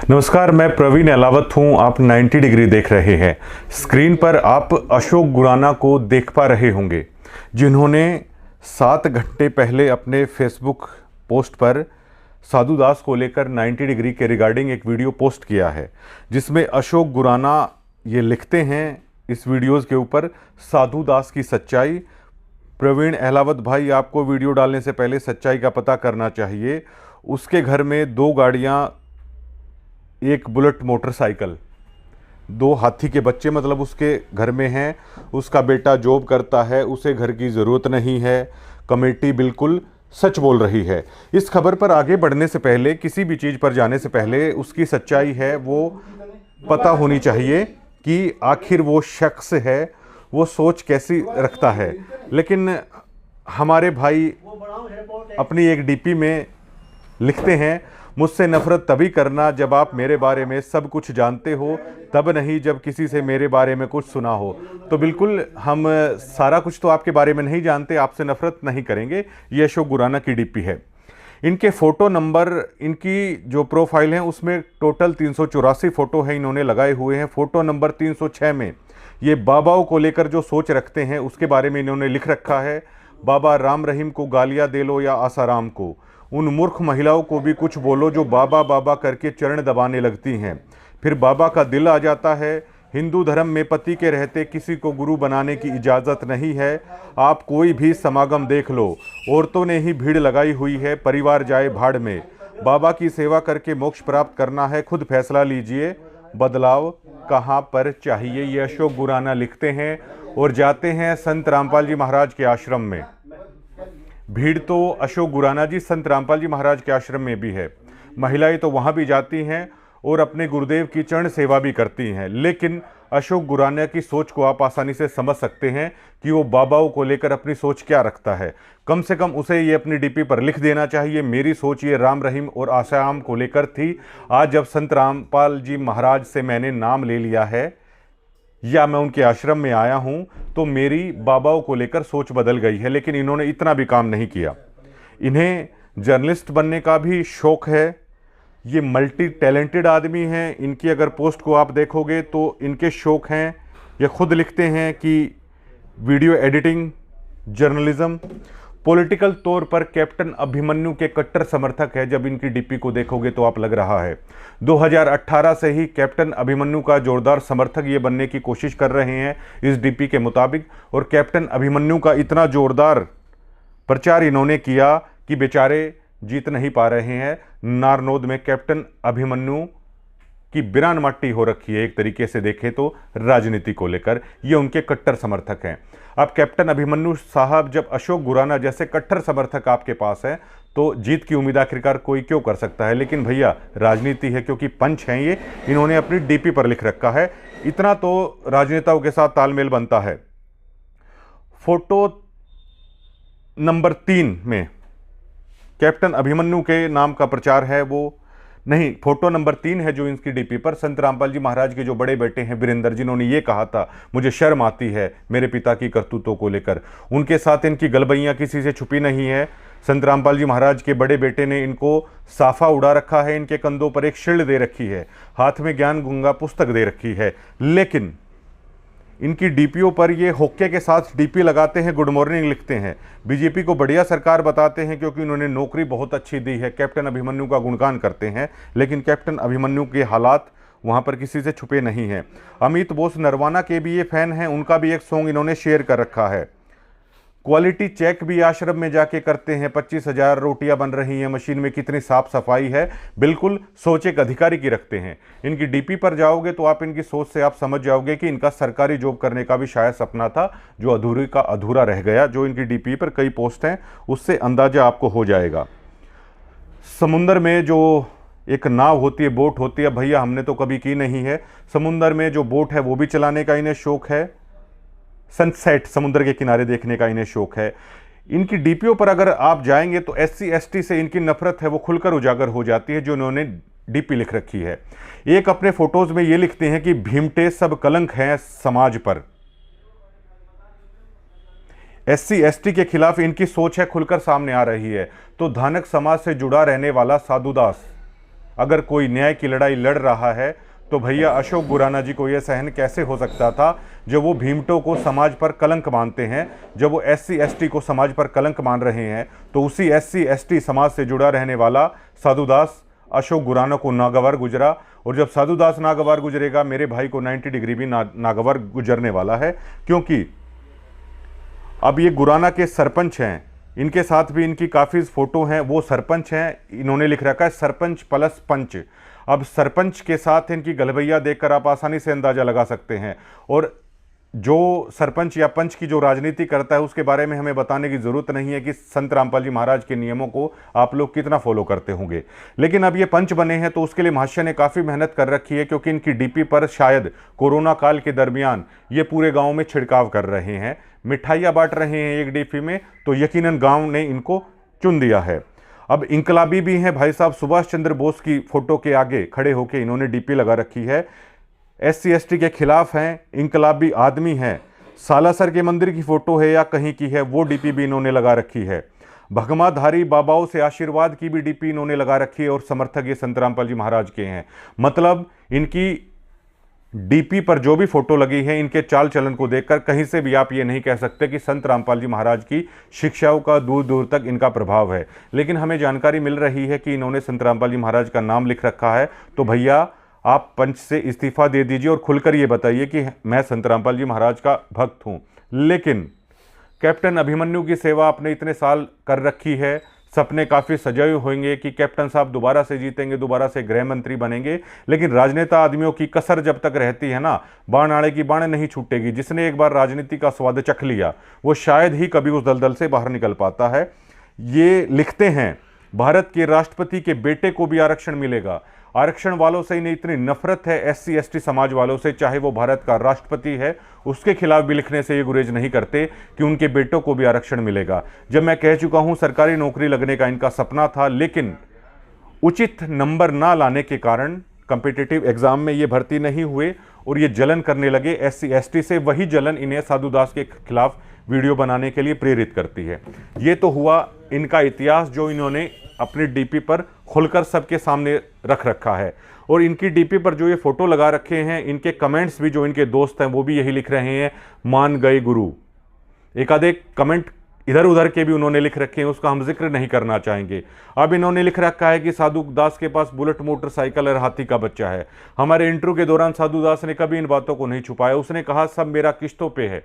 नमस्कार, मैं प्रवीण अहलावत हूं। आप 90 डिग्री देख रहे हैं। स्क्रीन पर आप अशोक गुराना को देख पा रहे होंगे, जिन्होंने 7 घंटे पहले अपने फेसबुक पोस्ट पर साधु दास को लेकर 90 डिग्री के रिगार्डिंग एक वीडियो पोस्ट किया है, जिसमें अशोक गुराना ये लिखते हैं इस वीडियोज़ के ऊपर, साधु दास की सच्चाई। प्रवीण अहलावत भाई, आपको वीडियो डालने से पहले सच्चाई का पता करना चाहिए। उसके घर में 2 गाड़ियाँ, एक बुलेट मोटरसाइकिल, 2 हाथी के बच्चे मतलब उसके घर में हैं। उसका बेटा जॉब करता है, उसे घर की ज़रूरत नहीं है। कमेटी बिल्कुल सच बोल रही है। इस खबर पर आगे बढ़ने से पहले, किसी भी चीज़ पर जाने से पहले उसकी सच्चाई है वो पता होनी चाहिए कि आखिर वो शख्स है वो सोच कैसी रखता है। लेकिन हमारे भाई अपनी एक डीपी में लिखते हैं, मुझसे नफरत तभी करना जब आप मेरे बारे में सब कुछ जानते हो, तब नहीं जब किसी से मेरे बारे में कुछ सुना हो। तो बिल्कुल हम सारा कुछ तो आपके बारे में नहीं जानते, आपसे नफरत नहीं करेंगे। ये अशोक गुराना की डीपी है। इनके फ़ोटो नंबर, इनकी जो प्रोफाइल है उसमें टोटल 384 फ़ोटो हैं इन्होंने लगाए हुए हैं। फ़ोटो नंबर 306 में ये बाबाओं को लेकर जो सोच रखते हैं उसके बारे में इन्होंने लिख रखा है। बाबा राम रहीम को गालियाँ दे लो या आसाराम को, उन मूर्ख महिलाओं को भी कुछ बोलो जो बाबा बाबा करके चरण दबाने लगती हैं। फिर बाबा का दिल आ जाता है। हिंदू धर्म में पति के रहते किसी को गुरु बनाने की इजाज़त नहीं है। आप कोई भी समागम देख लो, औरतों ने ही भीड़ लगाई हुई है, परिवार जाए भाड़ में। बाबा की सेवा करके मोक्ष प्राप्त करना है, खुद फैसला लीजिए, बदलाव कहाँ पर चाहिए। ये अशोक गुराना लिखते हैं और जाते हैं संत रामपाल जी महाराज के आश्रम में। भीड़ तो अशोक गुराना जी संत रामपाल जी महाराज के आश्रम में भी है। महिलाएं तो वहां भी जाती हैं और अपने गुरुदेव की चरण सेवा भी करती हैं। लेकिन अशोक गुराना की सोच को आप आसानी से समझ सकते हैं कि वो बाबाओं को लेकर अपनी सोच क्या रखता है। कम से कम उसे ये अपनी डीपी पर लिख देना चाहिए, मेरी सोच ये राम रहीम और आसाराम को लेकर थी। आज जब संत रामपाल जी महाराज से मैंने नाम ले लिया है या मैं उनके आश्रम में आया हूं, तो मेरी बाबाओं को लेकर सोच बदल गई है। लेकिन इन्होंने इतना भी काम नहीं किया। इन्हें जर्नलिस्ट बनने का भी शौक है। ये मल्टी टैलेंटेड आदमी हैं। इनकी अगर पोस्ट को आप देखोगे तो इनके शौक हैं, ये खुद लिखते हैं कि वीडियो एडिटिंग, जर्नलिज्म। पॉलिटिकल तौर पर कैप्टन अभिमन्यु के कट्टर समर्थक है। जब इनकी डीपी को देखोगे तो आप लग रहा है 2018 से ही कैप्टन अभिमन्यु का जोरदार समर्थक ये बनने की कोशिश कर रहे हैं इस डीपी के मुताबिक। और कैप्टन अभिमन्यु का इतना जोरदार प्रचार इन्होंने किया कि बेचारे जीत नहीं पा रहे हैं। नारनौद में कैप्टन अभिमन्यु की बिरान मट्टी हो रखी है, एक तरीके से देखें तो राजनीति को लेकर। ये उनके कट्टर समर्थक हैं। अब कैप्टन अभिमन्यु साहब, जब अशोक गुराना जैसे कट्टर समर्थक आपके पास है तो जीत की उम्मीद आखिरकार कोई क्यों कर सकता है। लेकिन भैया राजनीति है, क्योंकि पंच हैं ये, इन्होंने अपनी डीपी पर लिख रखा है। इतना तो राजनेताओं के साथ तालमेल बनता है। फोटो नंबर 3 में कैप्टन अभिमन्यु के नाम का प्रचार है, वो नहीं, फोटो नंबर 3 है जो इनकी डीपी पर संत रामपाल जी महाराज के जो बड़े बेटे हैं वीरेंद्र, जिन्होंने ये कहा था मुझे शर्म आती है मेरे पिता की करतूतों को लेकर। उनके साथ इनकी गलबैयाँ किसी से छुपी नहीं है। संत रामपाल जी महाराज के बड़े बेटे ने इनको साफा उड़ा रखा है, इनके कंधों पर एक शील्ड दे रखी है, हाथ में ज्ञान गंगा पुस्तक दे रखी है। लेकिन इनकी डीपीओ पर ये होक्के के साथ डीपी लगाते हैं, गुड मॉर्निंग लिखते हैं, बीजेपी को बढ़िया सरकार बताते हैं क्योंकि उन्होंने नौकरी बहुत अच्छी दी है, कैप्टन अभिमन्यु का गुणगान करते हैं। लेकिन कैप्टन अभिमन्यु के हालात वहाँ पर किसी से छुपे नहीं हैं। अमित बोस नरवाना के भी ये फैन हैं, उनका भी एक सॉन्ग इन्होंने शेयर कर रखा है। क्वालिटी चेक भी आश्रम में जाके करते हैं। 25,000 रोटियां बन रही हैं, मशीन में कितनी साफ सफाई है। बिल्कुल सोच एक अधिकारी की रखते हैं। इनकी डीपी पर जाओगे तो आप इनकी सोच से आप समझ जाओगे कि इनका सरकारी जॉब करने का भी शायद सपना था, जो अधूरी का अधूरा रह गया। जो इनकी डीपी पर कई पोस्ट हैं उससे अंदाजा आपको हो जाएगा। समुंदर में जो एक नाव होती है, बोट होती है, भैया हमने तो कभी की नहीं है। समुंदर में जो बोट है वो भी चलाने का इन्हें शौक है। सनसेट समुद्र के किनारे देखने का इन्हें शौक है। इनकी डीपीओ पर अगर आप जाएंगे तो SC ST से इनकी नफरत है वो खुलकर उजागर हो जाती है, जो इन्होंने डीपी लिख रखी है। एक अपने फोटोज में ये लिखते हैं कि भीमटे सब कलंक हैं समाज पर। SC ST के खिलाफ इनकी सोच है खुलकर सामने आ रही है। तो धानक समाज से जुड़ा रहने वाला साधु दास अगर कोई न्याय की लड़ाई लड़ रहा है तो भैया अशोक गुराना जी को यह सहन कैसे हो सकता था, जब वो भीमटों को समाज पर कलंक मानते हैं, जब वो SC ST को समाज पर कलंक मान रहे हैं, तो उसी SC ST समाज से जुड़ा रहने वाला साधुदास अशोक गुराना को नागवार गुजरा। और जब साधुदास नागवार गुजरेगा, मेरे भाई को 90 डिग्री भी नागवार गुजरने वाला है, क्योंकि अब ये गुराना के सरपंच हैं, इनके साथ भी इनकी काफ़ी फोटो हैं, वो सरपंच हैं, इन्होंने लिख रखा है सरपंच प्लस पंच। अब सरपंच के साथ इनकी गलबैया देखकर आप आसानी से अंदाजा लगा सकते हैं। और जो सरपंच या पंच की जो राजनीति करता है उसके बारे में हमें बताने की जरूरत नहीं है कि संत रामपाल जी महाराज के नियमों को आप लोग कितना फॉलो करते होंगे। लेकिन अब ये पंच बने हैं तो उसके लिए महाशय ने काफ़ी मेहनत कर रखी है, क्योंकि इनकी DP पर शायद कोरोना काल के दरमियान ये पूरे गाँव में छिड़काव कर रहे हैं, मिठाइयाँ बांट रहे हैं एक DP में, तो यकीनन गाँव ने इनको चुन दिया है। अब इंकलाबी भी हैं भाई साहब, सुभाष चंद्र बोस की फोटो के आगे खड़े होकर इन्होंने DP लगा रखी है। SC ST के खिलाफ हैं, इंकलाबी आदमी हैं। सालासर के मंदिर की फोटो है या कहीं की है, वो DP भी इन्होंने लगा रखी है। भगमाधारी बाबाओं से आशीर्वाद की भी DP इन्होंने लगा रखी है, और समर्थक ये संत रामपाल जी महाराज के हैं। मतलब इनकी DP पर जो भी फोटो लगी है, इनके चाल चलन को देखकर कहीं से भी आप ये नहीं कह सकते कि संत रामपाल जी महाराज की शिक्षाओं का दूर दूर तक इनका प्रभाव है। लेकिन हमें जानकारी मिल रही है कि इन्होंने संत रामपाल जी महाराज का नाम लिख रखा है। तो भैया आप पंच से इस्तीफा दे दीजिए और खुलकर ये बताइए कि मैं संत रामपाल जी महाराज का भक्त हूँ। लेकिन कैप्टन अभिमन्यु की सेवा आपने इतने साल कर रखी है, सपने काफ़ी सजाए होंगे कि कैप्टन साहब दोबारा से जीतेंगे, दोबारा से गृह मंत्री बनेंगे। लेकिन राजनेता आदमियों की कसर जब तक रहती है ना, बाण आने की बाण नहीं छूटेगी। जिसने एक बार राजनीति का स्वाद चख लिया वो शायद ही कभी उस दलदल से बाहर निकल पाता है। ये लिखते हैं भारत के राष्ट्रपति के बेटे को भी आरक्षण मिलेगा। आरक्षण वालों से इन्हें इतनी नफरत है SC ST समाज वालों से, चाहे वो भारत का राष्ट्रपति है, उसके खिलाफ भी लिखने से ये गुरेज नहीं करते कि उनके बेटों को भी आरक्षण मिलेगा। जब मैं कह चुका हूं सरकारी नौकरी लगने का इनका सपना था, लेकिन उचित नंबर ना लाने के कारण कॉम्पिटिटिव एग्जाम में ये भर्ती नहीं हुए और ये जलन करने लगे SC ST से। वही जलन इन्हें साधुदास के खिलाफ वीडियो बनाने के लिए प्रेरित करती है। ये तो हुआ इनका इतिहास जो इन्होंने अपनी DP पर खुलकर सबके सामने रख रखा है। और इनकी DP पर जो ये फोटो लगा रखे हैं, इनके कमेंट्स भी जो इनके दोस्त हैं वो भी यही लिख रहे हैं, मान गए गुरु। एक आधे कमेंट इधर उधर के भी उन्होंने लिख रखे हैं, उसका हम जिक्र नहीं करना चाहेंगे। अब इन्होंने लिख रखा है कि साधु दास के पास बुलेट मोटरसाइकिल और हाथी का बच्चा है। हमारे इंटरव्यू के दौरान साधु दास ने कभी इन बातों को नहीं छुपाया। उसने कहा सब मेरा किस्तों पे है,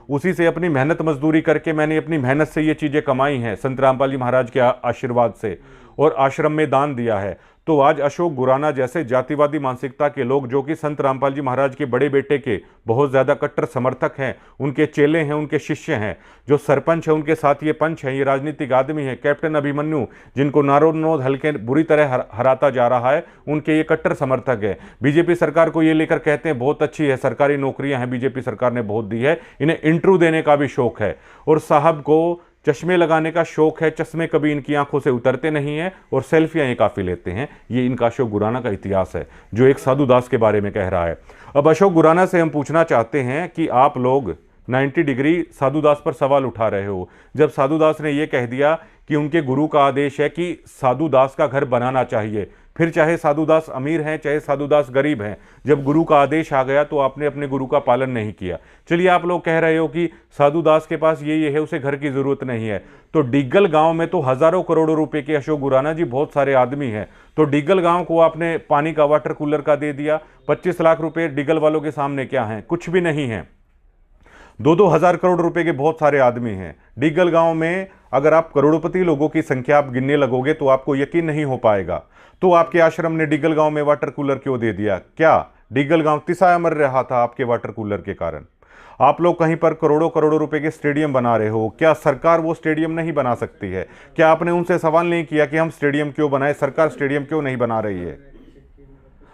उसी से अपनी मेहनत मजदूरी करके मैंने अपनी मेहनत से ये चीज़ें कमाई हैं, संत रामपाल जी महाराज के आशीर्वाद से, और आश्रम में दान दिया है। तो आज अशोक गुराना जैसे जातिवादी मानसिकता के लोग, जो कि संत रामपाल जी महाराज के बड़े बेटे के बहुत ज़्यादा कट्टर समर्थक हैं, उनके चेले हैं, उनके शिष्य हैं, जो सरपंच है उनके साथ ये पंच है, ये राजनीतिक आदमी है, कैप्टन अभिमन्यु जिनको नारोनोद हल्के बुरी तरह हराता जा रहा है, उनके ये कट्टर समर्थक है। बीजेपी सरकार को ये लेकर कहते हैं बहुत अच्छी है, सरकारी नौकरियां हैं, बीजेपी सरकार ने बहुत दी है, इन्हें इंटरव्यू देने का भी शौक है, और साहब को चश्मे लगाने का शौक है। चश्मे कभी इनकी आंखों से उतरते नहीं हैं और सेल्फियां ये काफ़ी लेते हैं। ये इनका अशोक गुराना का इतिहास है जो एक साधु दास के बारे में कह रहा है। अब अशोक गुराना से हम पूछना चाहते हैं कि आप लोग 90 डिग्री साधु दास पर सवाल उठा रहे हो, जब साधु दास ने यह कह दिया कि उनके गुरु का आदेश है कि साधु दास का घर बनाना चाहिए, फिर चाहे साधु दास अमीर हैं चाहे साधु दास गरीब हैं, जब गुरु का आदेश आ गया तो आपने अपने गुरु का पालन नहीं किया। चलिए आप लोग कह रहे हो कि साधु दास के पास ये है, उसे घर की जरूरत नहीं है, तो डिग्गल गांव में तो हजारों करोड़ों रुपए के अशोक गुराना जी बहुत सारे आदमी हैं, तो डिग्गल गांव को आपने पानी का वाटर कूलर का दे दिया। 25 लाख रुपए डिग्गल वालों के सामने क्या है, कुछ भी नहीं है। 2-2 हजार करोड़ रुपए के बहुत सारे आदमी हैं डिग्गल गांव में। अगर आप करोड़पति लोगों की संख्या आप गिनने लगोगे तो आपको यकीन नहीं हो पाएगा। तो आपके आश्रम ने डिग्गल गांव में वाटर कूलर क्यों दे दिया? क्या डिग्गल गांव तिसाया मर रहा था आपके वाटर कूलर के कारण? आप लोग कहीं पर करोड़ों करोड़ों रुपए के स्टेडियम बना रहे हो, क्या सरकार वो स्टेडियम नहीं बना सकती है? क्या आपने उनसे सवाल नहीं किया कि हम स्टेडियम क्यों बनाए, सरकार स्टेडियम क्यों नहीं बना रही है?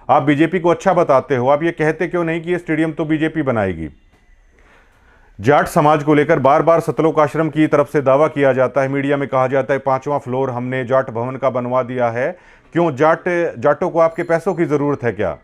आप बीजेपी को अच्छा बताते हो, आप ये कहते क्यों नहीं कि ये स्टेडियम तो बीजेपी बनाएगी? जाट समाज को लेकर बार बार सतलोक आश्रम की तरफ से दावा किया जाता है, मीडिया में कहा जाता है 5वां फ्लोर हमने जाट भवन का बनवा दिया है। क्यों? जाटों को आपके पैसों की जरूरत है क्या?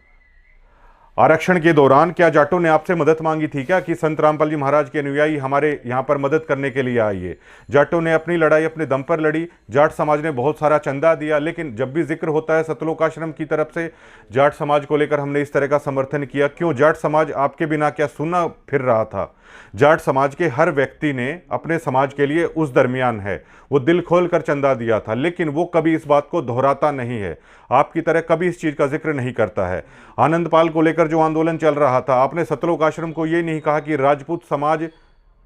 आरक्षण के दौरान क्या जाटों ने आपसे मदद मांगी थी क्या कि संत रामपाल जी महाराज के अनुयायी हमारे यहाँ पर मदद करने के लिए आइए? जाटों ने अपनी लड़ाई अपने दम पर लड़ी, जाट समाज ने बहुत सारा चंदा दिया, लेकिन जब भी जिक्र होता है सतलोक आश्रम की तरफ से जाट समाज को लेकर हमने इस तरह का समर्थन किया। क्यों? जाट समाज आपके बिना क्या सुना फिर रहा था? जाट समाज के हर व्यक्ति ने अपने समाज के लिए उस दरमियान है वो दिल खोल कर चंदा दिया था, लेकिन वो कभी इस बात को दोहराता नहीं है, आपकी तरह कभी इस चीज़ का जिक्र नहीं करता है। आनंदपाल को लेकर जो आंदोलन चल रहा था, आपने सतलोक आश्रम को ये नहीं कहा कि राजपूत समाज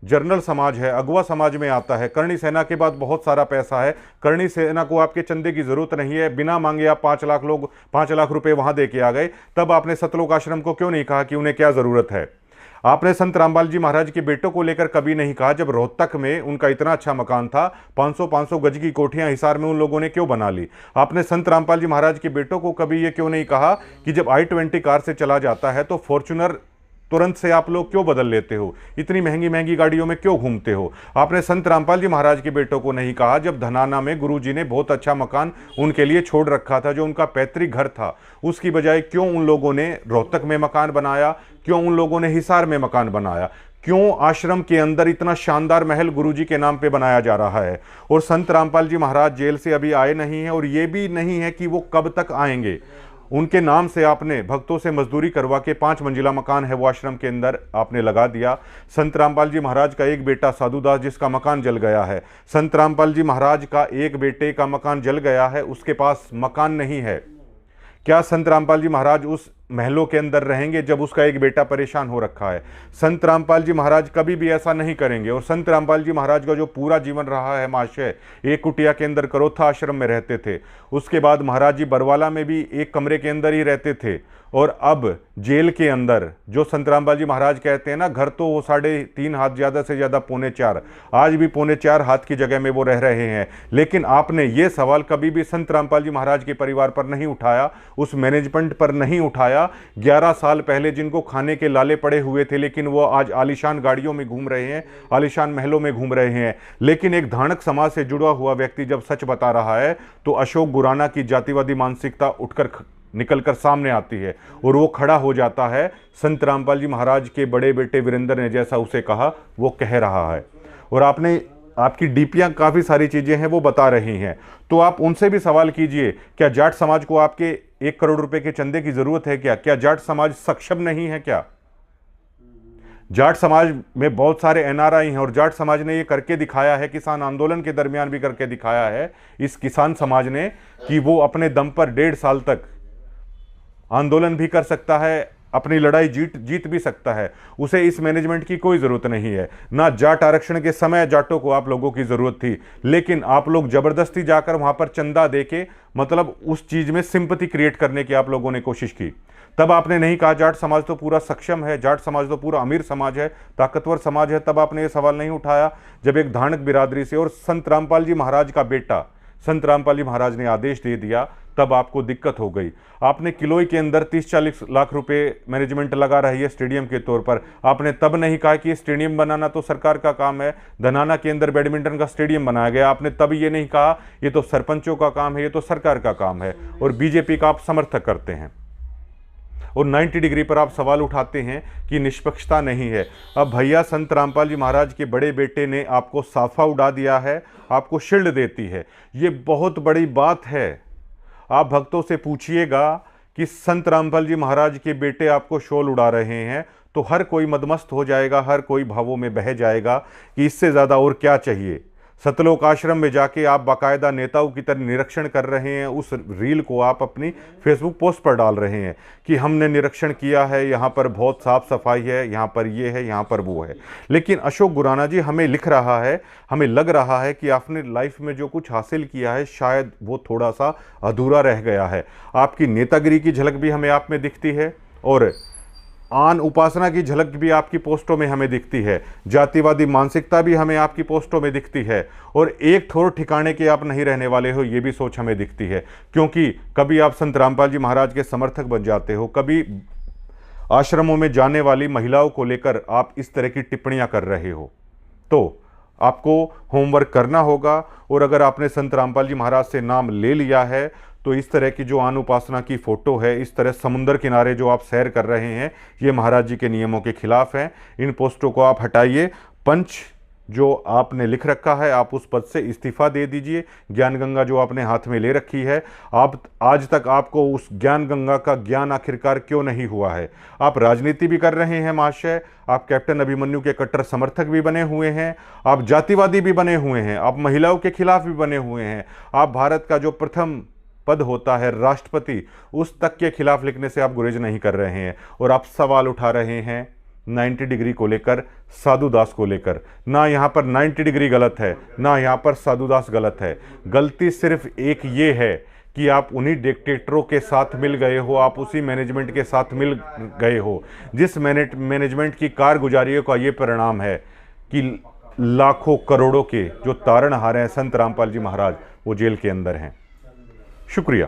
जर्नल समाज है, अगवा समाज में आता है, करणी सेना के बाद बहुत सारा पैसा है, करणी सेना को आपके चंदे की जरूरत नहीं है, बिना मांगे आप 5 लाख रुपए वहां दे के आ गए। तब आपने सतलोक आश्रम को क्यों नहीं कहा कि उन्हें क्या जरूरत है? आपने संत रामपाल जी महाराज के बेटों को लेकर कभी नहीं कहा, जब रोहतक में उनका इतना अच्छा मकान था, 500 गज की कोठियां हिसार में उन लोगों ने क्यों बना ली? आपने संत रामपाल जी महाराज के बेटों को कभी ये क्यों नहीं कहा कि जब i20 कार से चला जाता है तो फॉर्च्यूनर तुरंत से आप लोग क्यों बदल लेते हो? इतनी महंगी महंगी गाड़ियों में क्यों घूमते हो? आपने संत रामपाल जी महाराज के बेटों को नहीं कहा, जब धनाना में गुरुजी ने बहुत अच्छा मकान उनके लिए छोड़ रखा था, जो उनका पैतृक घर था, उसकी बजाय क्यों उन लोगों ने रोहतक में मकान बनाया? क्यों उन लोगों ने हिसार में मकान बनाया? क्यों आश्रम के अंदर इतना शानदार महल गुरुजी के नाम पे बनाया जा रहा है? और संत रामपाल जी महाराज जेल से अभी आए नहीं हैं, और ये भी नहीं है कि वो कब तक आएंगे। उनके नाम से आपने भक्तों से मजदूरी करवा के 5 मंजिला मकान है वो आश्रम के अंदर आपने लगा दिया। संत रामपाल जी महाराज का एक बेटा साधुदास जिसका मकान जल गया है, संत रामपाल जी महाराज का एक बेटे का मकान जल गया है, उसके पास मकान नहीं है। क्या संत रामपाल जी महाराज उस महलों के अंदर रहेंगे जब उसका एक बेटा परेशान हो रखा है? संत रामपाल जी महाराज कभी भी ऐसा नहीं करेंगे। और संत रामपाल जी महाराज का जो पूरा जीवन रहा है महाशय, एक कुटिया के अंदर करोथा आश्रम में रहते थे, उसके बाद महाराज जी बरवाला में भी एक कमरे के अंदर ही रहते थे, और अब जेल के अंदर जो संत रामपाल जी महाराज कहते हैं ना, घर तो वो 3.5 हाथ, ज़्यादा से ज़्यादा 3.25, आज भी 3.25 हाथ की जगह में वो रह रहे हैं। लेकिन आपने ये सवाल कभी भी संत रामपाल जी महाराज के परिवार पर नहीं उठाया, उस मैनेजमेंट पर नहीं उठाया। 11 साल पहले जिनको खाने के लाले पड़े हुए थे, लेकिन वो आज आलीशान गाड़ियों में घूम रहे हैं, आलीशान महलों में घूम रहे हैं। लेकिन एक धानक समाज से जुड़ा हुआ व्यक्ति जब सच बता रहा है तो अशोक गुराना की जातिवादी मानसिकता उठकर निकलकर सामने आती है, और वो खड़ा हो जाता है। संत रामपाल जी महाराज के बड़े बेटे वीरेंद्र ने जैसा उसे कहा वो कह रहा है, और आपने आपकी डीपियां काफ़ी सारी चीज़ें हैं वो बता रही हैं। तो आप उनसे भी सवाल कीजिए, क्या जाट समाज को आपके 1 करोड़ रुपए के चंदे की ज़रूरत है क्या? क्या जाट समाज सक्षम नहीं है क्या? जाट समाज में बहुत सारे एनआरआई हैं, और जाट समाज ने ये करके दिखाया है, किसान आंदोलन के दरमियान भी करके दिखाया है इस किसान समाज ने, कि वो अपने दम पर 1.5 साल तक आंदोलन भी कर सकता है, अपनी लड़ाई जीत भी सकता है। उसे इस मैनेजमेंट की कोई ज़रूरत नहीं है। ना जाट आरक्षण के समय जाटों को आप लोगों की ज़रूरत थी, लेकिन आप लोग ज़बरदस्ती जाकर वहाँ पर चंदा देके, मतलब उस चीज़ में सिंपैथी क्रिएट करने की आप लोगों ने कोशिश की। तब आपने नहीं कहा जाट समाज तो पूरा सक्षम है, जाट समाज तो पूरा अमीर समाज है, ताकतवर समाज है। तब आपने ये सवाल नहीं उठाया जब एक धानक बिरादरी से और संत रामपाल जी महाराज का बेटा संत रामपाल जी महाराज ने आदेश दे दिया, तब आपको दिक्कत हो गई। आपने किलोई के अंदर 30-40 लाख रुपए मैनेजमेंट लगा रही है स्टेडियम के तौर पर, आपने तब नहीं कहा कि स्टेडियम बनाना तो सरकार का काम है। धनाना के अंदर बैडमिंटन का स्टेडियम बनाया गया, आपने तब ये नहीं कहा ये तो सरपंचों का काम है, ये तो सरकार का काम है, और बीजेपी का आप समर्थक करते हैं। और 90 डिग्री पर आप सवाल उठाते हैं कि निष्पक्षता नहीं है। अब भैया संत रामपाल जी महाराज के बड़े बेटे ने आपको साफा उड़ा दिया है, आपको शील्ड देती है, ये बहुत बड़ी बात है। आप भक्तों से पूछिएगा कि संत रामपाल जी महाराज के बेटे आपको शॉल उड़ा रहे हैं, तो हर कोई मदमस्त हो जाएगा, हर कोई भावों में बह जाएगा कि इससे ज़्यादा और क्या चाहिए। सतलोक आश्रम में जाके आप बाकायदा नेताओं की तरह निरीक्षण कर रहे हैं, उस रील को आप अपनी फेसबुक पोस्ट पर डाल रहे हैं कि हमने निरीक्षण किया है, यहाँ पर बहुत साफ सफाई है, यहाँ पर ये है, यहाँ पर वो है। लेकिन अशोक गुराना जी हमें लिख रहा है, हमें लग रहा है कि आपने लाइफ में जो कुछ हासिल किया है शायद वो थोड़ा सा अधूरा रह गया है। आपकी नेतागिरी की झलक भी हमें आप में दिखती है, और आन उपासना की झलक भी आपकी पोस्टों में हमें दिखती है, जातिवादी मानसिकता भी हमें आपकी पोस्टों में दिखती है, और एक ठोर ठिकाने के आप नहीं रहने वाले हो ये भी सोच हमें दिखती है। क्योंकि कभी आप संत रामपाल जी महाराज के समर्थक बन जाते हो, कभी आश्रमों में जाने वाली महिलाओं को लेकर आप इस तरह की टिप्पणियां कर रहे हो, तो आपको होमवर्क करना होगा। और अगर आपने संत रामपाल जी महाराज से नाम ले लिया है तो इस तरह की जो आन उपासना की फ़ोटो है, इस तरह समुंदर किनारे जो आप सैर कर रहे हैं, ये महाराज जी के नियमों के खिलाफ है। इन पोस्टों को आप हटाइए। पंच जो आपने लिख रखा है, आप उस पद से इस्तीफा दे दीजिए। ज्ञान गंगा जो आपने हाथ में ले रखी है, आप आज तक आपको उस ज्ञान गंगा का ज्ञान आखिरकार क्यों नहीं हुआ है? आप राजनीति भी कर रहे हैं महाशय, आप कैप्टन अभिमन्यु के कट्टर समर्थक भी बने हुए हैं, आप जातिवादी भी बने हुए हैं, आप महिलाओं के खिलाफ भी बने हुए हैं, आप भारत का जो प्रथम पद होता है राष्ट्रपति, उस तक के खिलाफ लिखने से आप गुरेज नहीं कर रहे हैं। और आप सवाल उठा रहे हैं 90 डिग्री को लेकर, साधु दास को लेकर। ना यहाँ पर 90 डिग्री गलत है, ना यहाँ पर साधु दास गलत है। गलती सिर्फ एक ये है कि आप उन्हीं डिक्टेटरों के साथ मिल गए हो, आप उसी मैनेजमेंट के साथ मिल गए हो जिस मैनेजमेंट की कारगुजारी का ये परिणाम है कि लाखों करोड़ों के जो तारणहार हैं संत रामपाल जी महाराज, वो जेल के अंदर हैं। शुक्रिया।